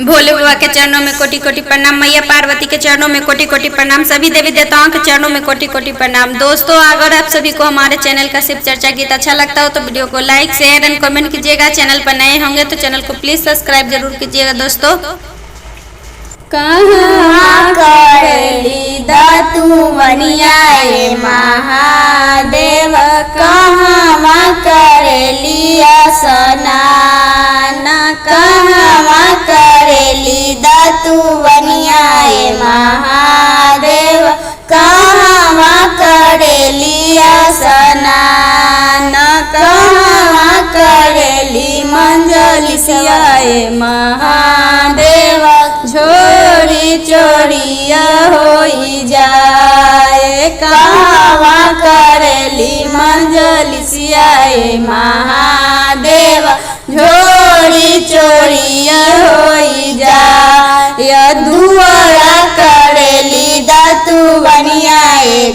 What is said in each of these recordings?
भोले बाबा के चरणों में कोटि कोटि प्रणाम, मैया पार्वती के चरणों में कोटि कोटि प्रणाम, सभी देवी देवताओं के चरणों में कोटि कोटि प्रणाम। दोस्तों, अगर आप सभी को हमारे चैनल का शिव चर्चा गीत अच्छा लगता हो तो वीडियो को लाइक शेयर एंड कमेंट कीजिएगा। चैनल पर नए होंगे तो चैनल को प्लीज सब्सक्राइब जरूर कीजिएगा। दोस्तों, कहाँ करेली दतुवनिया महादेव, कहाँ करेली स्नान, कहाँ करेली दतुवनिया महादेव, कहाँ करेली स्नान, कहाँ करेली मंजलिसिया महादेव, झोरी चोरिया होई जाए, कहाँ करेली मंजलिसिया महादेव, झोरी चोरिया होई जाए, दुआरा करेली दतुवनिया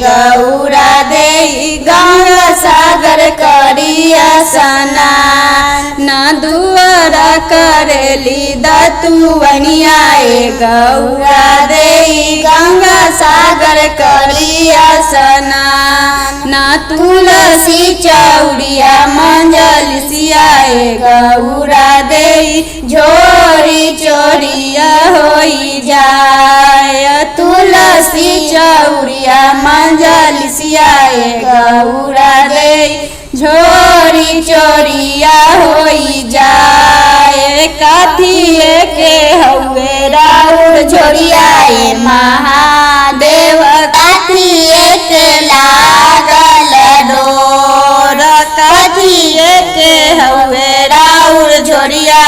गौरा दे, गंगा सागर करिया स्नान, दुआरा करेली दतुवनिया गौरा दे, गंगा सागर करिया स्नान, तुलसी चौड़िया मंजलिसिया गौरा दे, झोरी चोरिया होई जाए, तुलसी चौड़िया मंजलिसिया गौरा दे, झोरी चोरिया होई जाए, कथिए के हउए राउर झोरिया महादेव, कथिए के लागल डोर, कथिए के हउए राउर झोरिया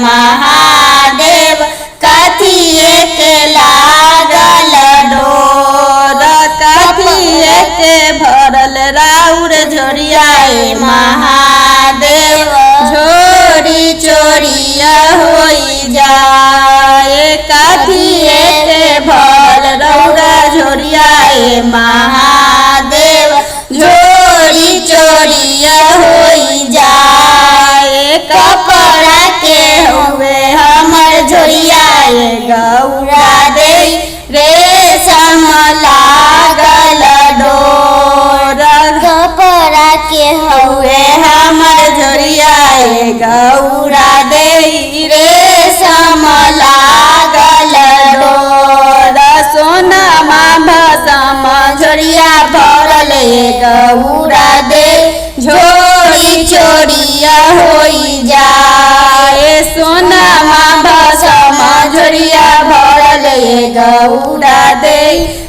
महादेव, कथिए के लागल डोर, कथिए के भरल राउर झोरिया महादेव, झोरी चोरिया होई जाए, कथिए के भरल रौरा झोरिया महादेव, झोरी चोरिया होई जाए, कपड़ा के हुए हमर झोरिया गौरा दे, रेशम लागल डोर, कपड़ा के हुए हमर झोरिया गौरा दे, रेशम लागल डोर, सोनमा भसम झोरिया भरल गौरा दे, झोरी चोरिया होई जाए, सोनमा भसम झोरिया भरल गौरा दे,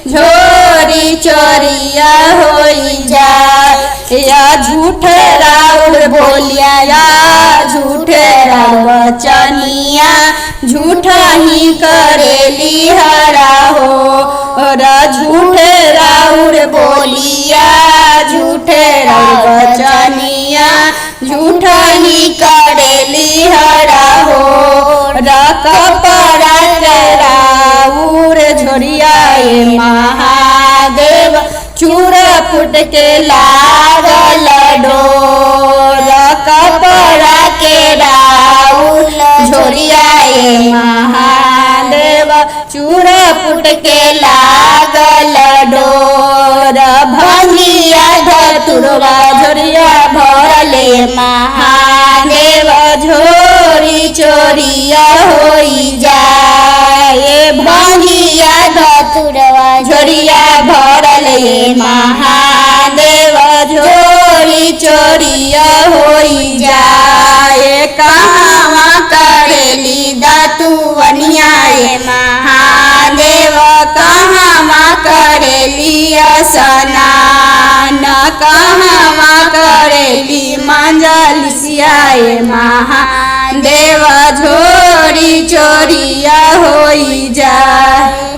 झोरी चोरिया होई जाए, या झूठे राउर बोलिया, या झूठे राउर वचनिया, झूठा ही करेली हरा हो, झूठे राउर बोलिया, झूठे राउर वचनिया, झूठा ही करेली हरा हो, कपड़ा के राउर झोरिया महादेव, चूड़ा फुट के लागल डोर, कपड़ा के राउर झोरिया महादेव, चूड़ा फुट के लागल डोर, भंगिया धतुरवा झोरिया भरले महादेव, झोरी चोरिया होई जाए, भंगिया धतुरवा झोरिया भरले महादेव, झोरी चोरिया होई जाए, कहाँ करेली दतुवनिया महादेव, कहाँ करेली स्नान, कहाँ करेली मंजलिसिया महादेव, झोरी चोरिया होई जाए।